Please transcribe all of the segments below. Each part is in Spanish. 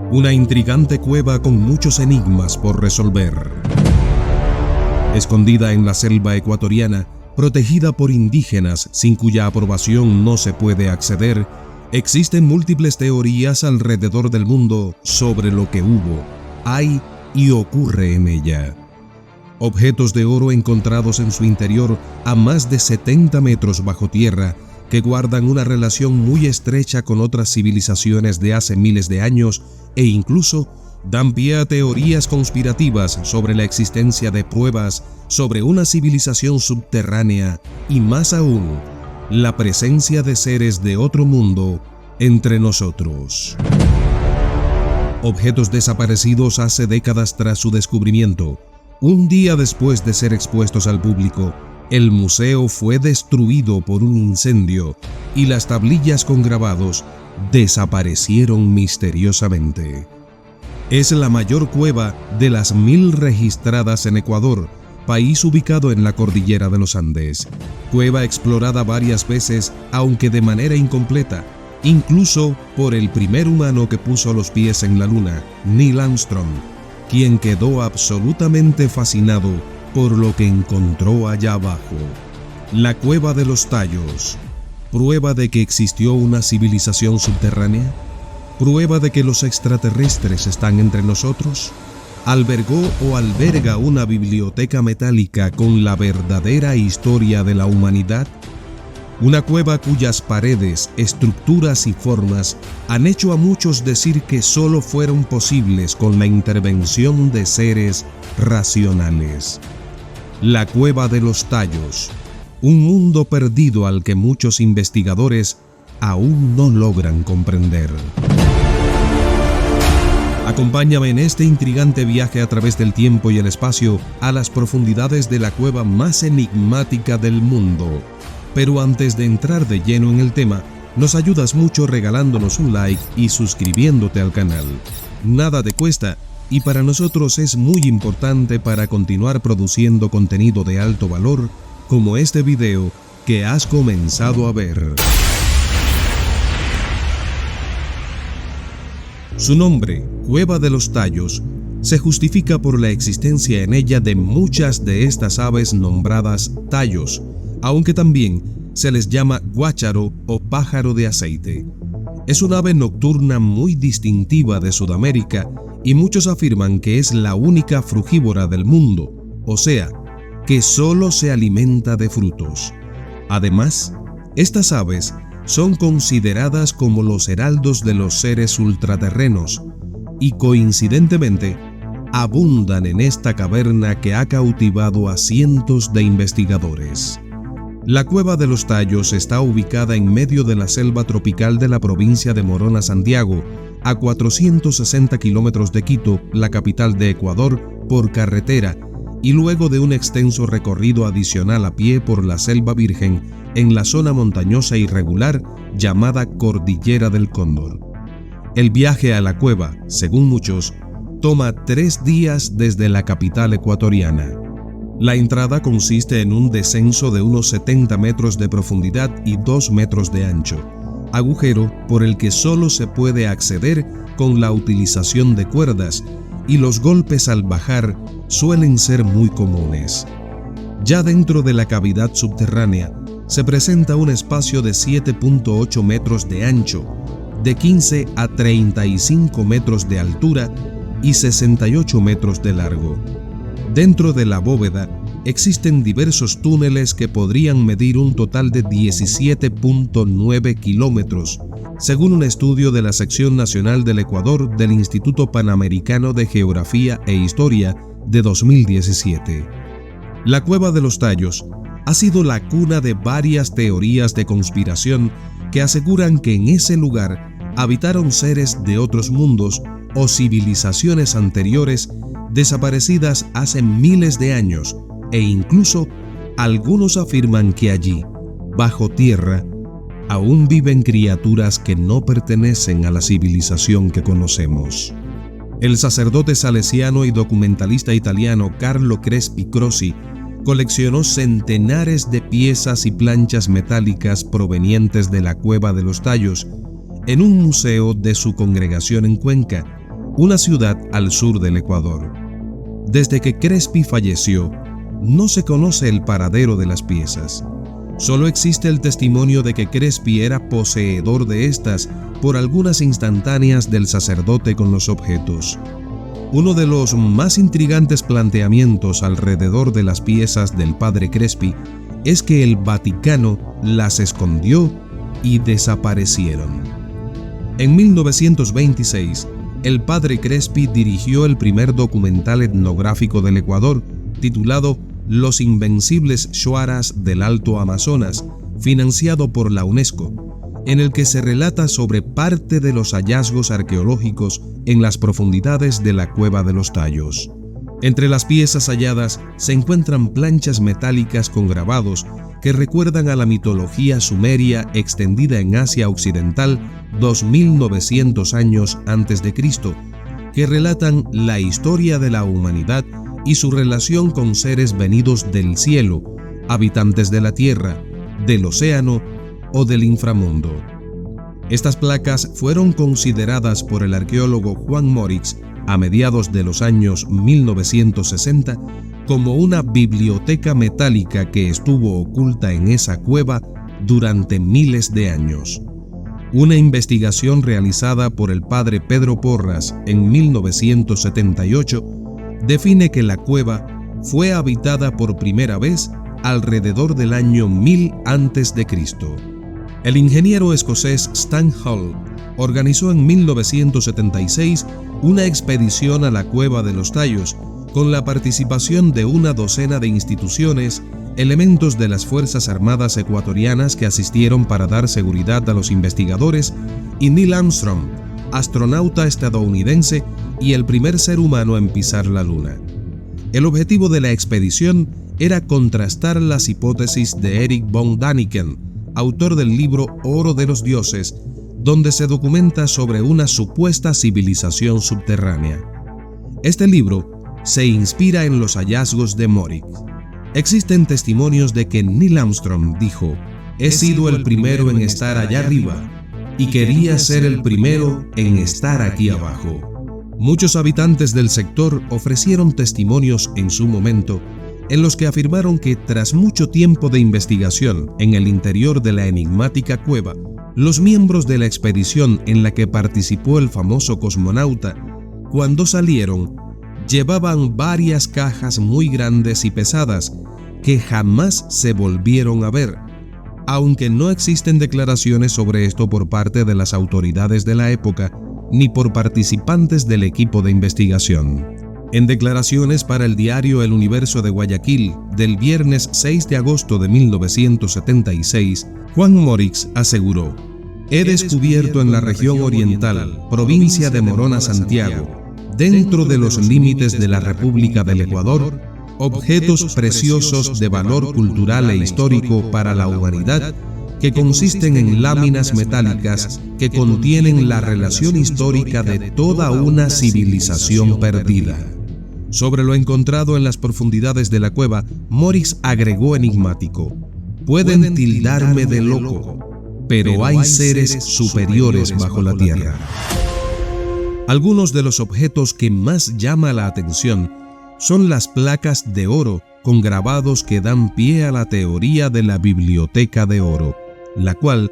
Una intrigante cueva con muchos enigmas por resolver. Escondida en la selva ecuatoriana, protegida por indígenas sin cuya aprobación no se puede acceder, existen múltiples teorías alrededor del mundo sobre lo que hubo, hay y ocurre en ella. Objetos de oro encontrados en su interior a más de 70 metros bajo tierra, que guardan una relación muy estrecha con otras civilizaciones de hace miles de años e incluso dan pie a teorías conspirativas sobre la existencia de pruebas sobre una civilización subterránea y más aún, la presencia de seres de otro mundo entre nosotros. Objetos desaparecidos hace décadas tras su descubrimiento. Un día después de ser expuestos al público, el museo fue destruido por un incendio y las tablillas con grabados desaparecieron misteriosamente. Es la mayor cueva de las 1000 registradas en Ecuador, país ubicado en la cordillera de los Andes. Cueva explorada varias veces, aunque de manera incompleta, incluso por el primer humano que puso los pies en la luna, Neil Armstrong, quien quedó absolutamente fascinado por lo que encontró allá abajo. La Cueva de los Tallos. ¿Prueba de que existió una civilización subterránea? ¿Prueba de que los extraterrestres están entre nosotros? ¿Albergó o alberga una biblioteca metálica con la verdadera historia de la humanidad? Una cueva cuyas paredes, estructuras y formas han hecho a muchos decir que solo fueron posibles con la intervención de seres racionales. La Cueva de los Tallos, un mundo perdido al que muchos investigadores aún no logran comprender. Acompáñame en este intrigante viaje a través del tiempo y el espacio a las profundidades de la cueva más enigmática del mundo. Pero antes de entrar de lleno en el tema, nos ayudas mucho regalándonos un like y suscribiéndote al canal. Nada te cuesta y para nosotros es muy importante para continuar produciendo contenido de alto valor como este video que has comenzado a ver. Su nombre, Cueva de los Tallos, se justifica por la existencia en ella de muchas de estas aves nombradas tallos, aunque también se les llama guácharo o pájaro de aceite. Es una ave nocturna muy distintiva de Sudamérica y muchos afirman que es la única frugívora del mundo, o sea, que solo se alimenta de frutos. Además, estas aves son consideradas como los heraldos de los seres ultraterrenos y coincidentemente abundan en esta caverna que ha cautivado a cientos de investigadores. La Cueva de los Tallos está ubicada en medio de la selva tropical de la provincia de Morona, Santiago, a 460 kilómetros de Quito, la capital de Ecuador, por carretera, y luego de un extenso recorrido adicional a pie por la selva virgen en la zona montañosa irregular llamada Cordillera del Cóndor. El viaje a la cueva, según muchos, toma 3 días desde la capital ecuatoriana. La entrada consiste en un descenso de unos 70 metros de profundidad y 2 metros de ancho, agujero por el que solo se puede acceder con la utilización de cuerdas, y los golpes al bajar suelen ser muy comunes. Ya dentro de la cavidad subterránea se presenta un espacio de 7.8 metros de ancho, de 15 a 35 metros de altura y 68 metros de largo. Dentro de la bóveda existen diversos túneles que podrían medir un total de 17.9 kilómetros, según un estudio de la Sección Nacional del Ecuador del Instituto Panamericano de Geografía e Historia de 2017. La Cueva de los Tallos ha sido la cuna de varias teorías de conspiración que aseguran que en ese lugar habitaron seres de otros mundos o civilizaciones anteriores desaparecidas hace miles de años, e incluso algunos afirman que allí, bajo tierra, aún viven criaturas que no pertenecen a la civilización que conocemos. El sacerdote salesiano y documentalista italiano Carlo Crespi Crossi coleccionó centenares de piezas y planchas metálicas provenientes de la Cueva de los Tallos en un museo de su congregación en Cuenca, una ciudad al sur del Ecuador. Desde que Crespi falleció, no se conoce el paradero de las piezas. Solo existe el testimonio de que Crespi era poseedor de estas por algunas instantáneas del sacerdote con los objetos. Uno de los más intrigantes planteamientos alrededor de las piezas del padre Crespi es que el Vaticano las escondió y desaparecieron. En 1926, el padre Crespi dirigió el primer documental etnográfico del Ecuador, titulado Los Invencibles Shuaras del Alto Amazonas, financiado por la UNESCO, en el que se relata sobre parte de los hallazgos arqueológicos en las profundidades de la Cueva de los Tayos. Entre las piezas halladas se encuentran planchas metálicas con grabados que recuerdan a la mitología sumeria extendida en Asia Occidental 2900 años antes de Cristo, que relatan la historia de la humanidad y su relación con seres venidos del cielo, habitantes de la tierra, del océano o del inframundo. Estas placas fueron consideradas por el arqueólogo Juan Morix a mediados de los años 1960 como una biblioteca metálica que estuvo oculta en esa cueva durante miles de años. Una investigación realizada por el padre Pedro Porras en 1978 define que la cueva fue habitada por primera vez alrededor del año 1000 a.C. El ingeniero escocés Stan Hull organizó en 1976 una expedición a la Cueva de los Tayos con la participación de una docena de instituciones, elementos de las Fuerzas Armadas ecuatorianas que asistieron para dar seguridad a los investigadores y Neil Armstrong, astronauta estadounidense y el primer ser humano en pisar la Luna. El objetivo de la expedición era contrastar las hipótesis de Erich von Däniken, autor del libro Oro de los Dioses, donde se documenta sobre una supuesta civilización subterránea. Este libro se inspira en los hallazgos de Morix. Existen testimonios de que Neil Armstrong dijo: "He sido el primero en estar allá arriba y quería ser el primero en estar aquí abajo". Muchos habitantes del sector ofrecieron testimonios en su momento en los que afirmaron que tras mucho tiempo de investigación en el interior de la enigmática cueva, los miembros de la expedición en la que participó el famoso cosmonauta, cuando salieron, llevaban varias cajas muy grandes y pesadas que jamás se volvieron a ver, aunque no existen declaraciones sobre esto por parte de las autoridades de la época ni por participantes del equipo de investigación. En declaraciones para el diario El Universo de Guayaquil del viernes 6 de agosto de 1976, Juan Morix aseguró: "He descubierto en la región oriental, provincia de Morona, Santiago, dentro de los límites de la República del Ecuador, objetos preciosos de valor cultural e histórico para la humanidad que consisten en láminas metálicas que contienen la relación histórica de toda una civilización perdida". Sobre lo encontrado en las profundidades de la cueva, Morix agregó enigmático: "Pueden tildarme de loco, pero hay seres superiores bajo la tierra". Algunos de los objetos que más llama la atención son las placas de oro con grabados que dan pie a la teoría de la biblioteca de oro, la cual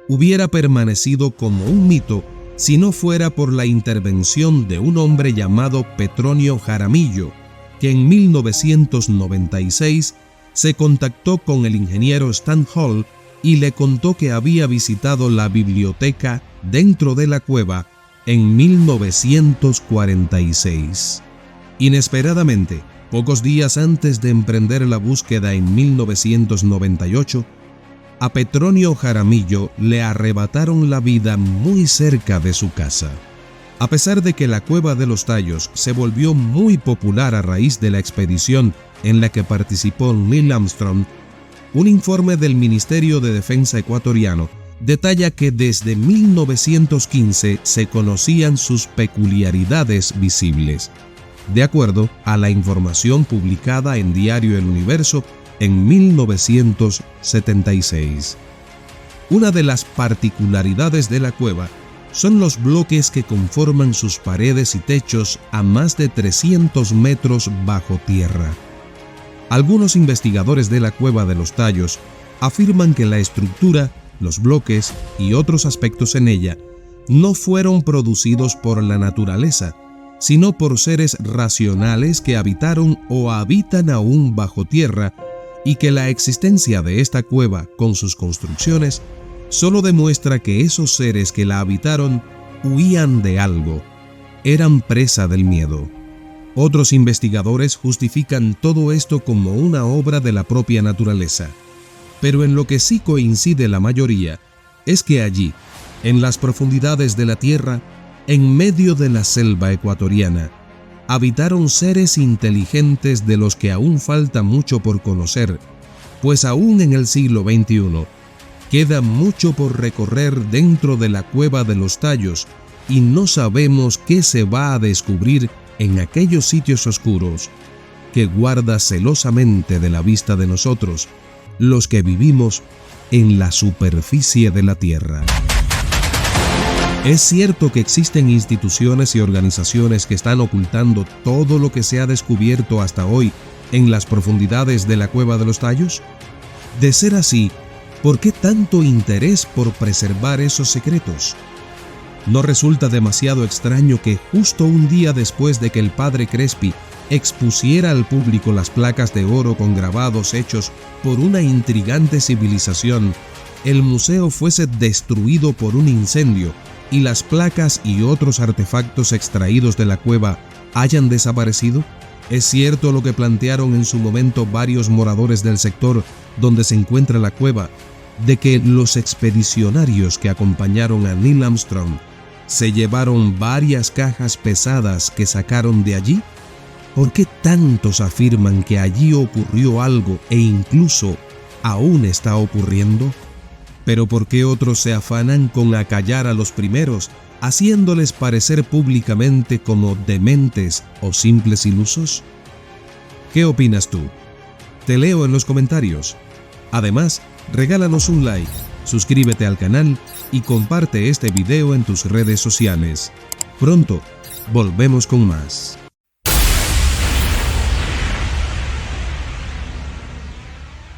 hubiera permanecido como un mito si no fuera por la intervención de un hombre llamado Petronio Jaramillo, que en 1996 se contactó con el ingeniero Stan Hull y le contó que había visitado la biblioteca dentro de la cueva en 1946. Inesperadamente, pocos días antes de emprender la búsqueda en 1998, a Petronio Jaramillo le arrebataron la vida muy cerca de su casa. A pesar de que la Cueva de los Tayos se volvió muy popular a raíz de la expedición en la que participó Neil Armstrong, un informe del Ministerio de Defensa ecuatoriano detalla que desde 1915 se conocían sus peculiaridades visibles, de acuerdo a la información publicada en Diario El Universo en 1976. Una de las particularidades de la cueva son los bloques que conforman sus paredes y techos a más de 300 metros bajo tierra. Algunos investigadores de la Cueva de los Tallos afirman que la estructura, los bloques y otros aspectos en ella no fueron producidos por la naturaleza, sino por seres racionales que habitaron o habitan aún bajo tierra, y que la existencia de esta cueva con sus construcciones solo demuestra que esos seres que la habitaron huían de algo, eran presa del miedo. Otros investigadores justifican todo esto como una obra de la propia naturaleza, pero en lo que sí coincide la mayoría es que allí, en las profundidades de la tierra, en medio de la selva ecuatoriana, habitaron seres inteligentes de los que aún falta mucho por conocer, pues aún en el siglo XXI queda mucho por recorrer dentro de la Cueva de los Tallos y no sabemos qué se va a descubrir en aquellos sitios oscuros que guarda celosamente de la vista de nosotros, los que vivimos en la superficie de la tierra. Es cierto que existen instituciones y organizaciones que están ocultando todo lo que se ha descubierto hasta hoy en las profundidades de la Cueva de los Tallos. De ser así, ¿por qué tanto interés por preservar esos secretos? ¿No resulta demasiado extraño que justo un día después de que el padre Crespi expusiera al público las placas de oro con grabados hechos por una intrigante civilización, el museo fuese destruido por un incendio y las placas y otros artefactos extraídos de la cueva hayan desaparecido? ¿Es cierto lo que plantearon en su momento varios moradores del sector donde se encuentra la cueva, de que los expedicionarios que acompañaron a Neil Armstrong se llevaron varias cajas pesadas que sacaron de allí? ¿Por qué tantos afirman que allí ocurrió algo e incluso aún está ocurriendo? ¿Pero por qué otros se afanan con acallar a los primeros, haciéndoles parecer públicamente como dementes o simples ilusos? ¿Qué opinas tú? Te leo en los comentarios. Además, regálanos un like, suscríbete al canal y comparte este video en tus redes sociales. Pronto, volvemos con más.